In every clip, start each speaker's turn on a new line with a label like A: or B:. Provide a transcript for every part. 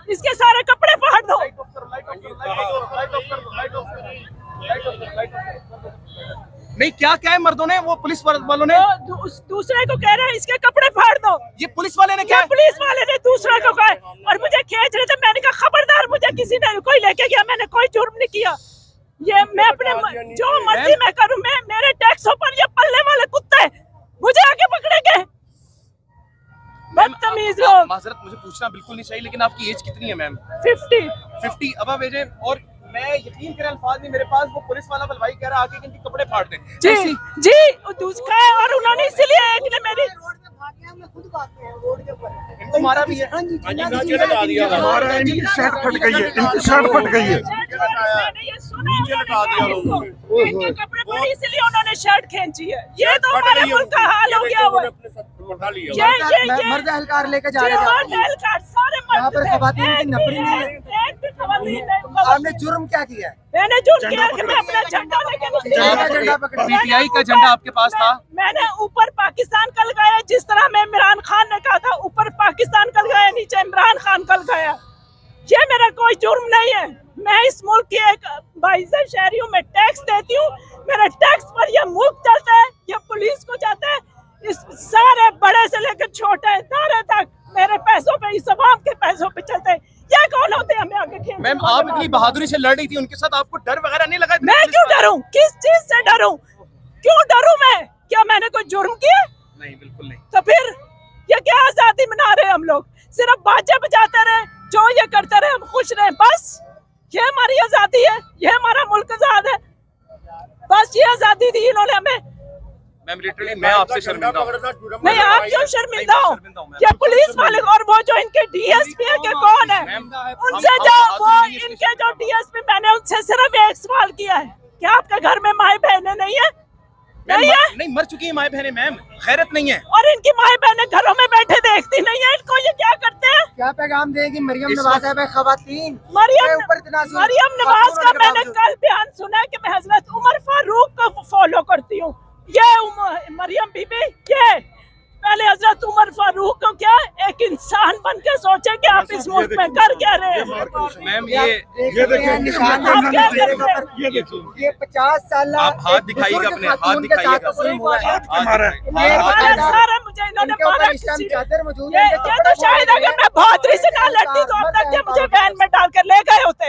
A: इसके सारे कपड़े फाड़ दो।
B: नहीं, क्या क्या है मर्दों ने, वो पुलिस वालों ने
A: दूसरे को कह रहे हैं इसके कपड़े फाड़ दो।
B: ये पुलिस वाले ने क्या,
A: पुलिस वाले ने दूसरे को कहा और मुझे खींच रहे थे। मैंने कहा खबरदार, मुझे किसी ने कोई लेके गया, मैंने कोई जुर्म नहीं किया। ये मैं अपने जो मर्जी मैं करूं, मैं मेरे टैक्सों पर ये पल्ले वाले कुत्ते मुझे आके पकड़ेंगे। बदतमीज लोग।
B: माजरत, मुझे पूछना बिल्कुल नहीं चाहिए, लेकिन आपकी एज कितनी है मैम?
A: 50।
B: अब आप एज है, और मैं यकीन करें अल्फाज नहीं मेरे पास, वो पुलिस वाला बलवाई कह रहा आके कि इनके कपड़े फाड़ दें।
A: जी जी, दूसरा है, और उन्होंने इसलिए एक ने मेरी
B: इनको मारा भी है।
C: हमारा इनकी शर्ट फट गई है, इनकी शर्ट फट गई है।
A: इनके कपड़े फाड़े इसलिए उन्होंने शर्ट खींची है। ये तो हमारे मुल्क का हाल हो गया हुआ है। ये
D: मर्द एहलकार लेके जा रहे हैं,
A: सारे
D: यहाँ पर खवातीन की नफरी नहीं है। आपने जुर्म क्या किया है?
A: मैंने जुर्म किया कि मैं अपना झंडा लेके
D: झंडा पकड़ा।
B: पीटीआई का झंडा आपके पास था?
A: मैंने ऊपर पाकिस्तान का लगाया, जिस तरह मैं इमरान खान ने कहा था ऊपर पाकिस्तान का लगाया, नीचे इमरान खान का लगाया। ये मेरा कोई जुर्म नहीं है। मैं इस मुल्क की एक बाइज़्ज़त शहरी हूँ, मैं टैक्स देती हूँ, मेरे टैक्स पर ये मुल्क चलता है, ये पुलिस को जाता है। इस सारे बड़े से लेकर छोटे इदारे तक मेरे पैसों पे, इस अवाम के पैसों पे चलते हैं। ये कौन होते हैं हमें आगे खेल?
B: मैम, आप इतनी बहादुरी से लड़ रही थी उनके साथ, आपको डर वगैरह नहीं लगा?
A: मैं क्यों डरूं? किस चीज से डरूं? क्यों डरूं मैं? क्या मैंने कोई जुर्म किया?
B: नहीं, बिल्कुल नहीं।
A: तो फिर ये क्या आजादी मना रहे हैं हम लोग? सिर्फ बाजे बजाते रहे, जो ये करते रहे, हम खुश रहे, बस ये हमारी आजादी है, ये हमारा मुल्क आजाद है, बस ये आजादी दी इन्होंने हमें।
B: मैम, लिटरली मैं आपसे शर्मिंदा हूँ।
A: नहीं, आप क्यों शर्मिंदा हो? ये पुलिस वाले और वो जो इनके डीएसपी है कि कौन है, उनसे जो वो इनके जो डीएसपी, मैंने उनसे सिर्फ एक सवाल किया है, क्या आपके घर में माए बहनें नहीं है? नहीं है?
B: नहीं, मर चुकी है माए बहनें मैम, खैरत नहीं है।
A: और इनकी माए बहनें घरों में बैठे देखती नहीं है इनको, ये क्या करते हैं?
D: क्या पैगाम देगी मरियम नवाज साहब खवातीन?
A: मरियम नवाज का मैंने कल बयान सुना कि मैं हजरत उमर फारूक को फॉलो करती हूँ। ये मरियम बीबी, ये पहले हजरत उमर फारूक को क्या एक इंसान बन के सोचे कि आप इस मुल्क में कर क्या रहे हैं।
B: मैम,
D: ये देखिए निशान, ये 50 साल
B: आप हाथ दिखाइएगा, अपने हाथ दिखाइएगा।
A: सारा मुझे इन्होंने मारा।
D: चादर मौजूद
A: ये तो शायद अगर मैं बहादुरी से ना लड़ती तो अब तक ये मुझे वैन में डालकर ले गए होते।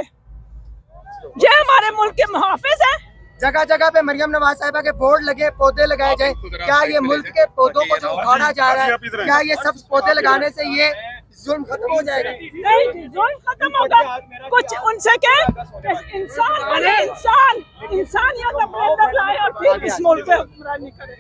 A: ये हमारे मुल्क के मुहाफिज हैं।
D: जगह जगह पे मरियम नवाज साहिबा के बोर्ड लगे, पौधे लगाए जाए। क्या ये मुल्क के पौधों को जो उखाड़ा जा रहा है, क्या ये सब पौधे लगाने से ये जुल्म खत्म हो जाएगा?
A: नहीं, जुल्म खत्म होगा। कुछ उनसे क्या, इंसान बने, इंसानियत अपने अंदर लाए और फिर इस मुल्क पे हुक्मरानी करें।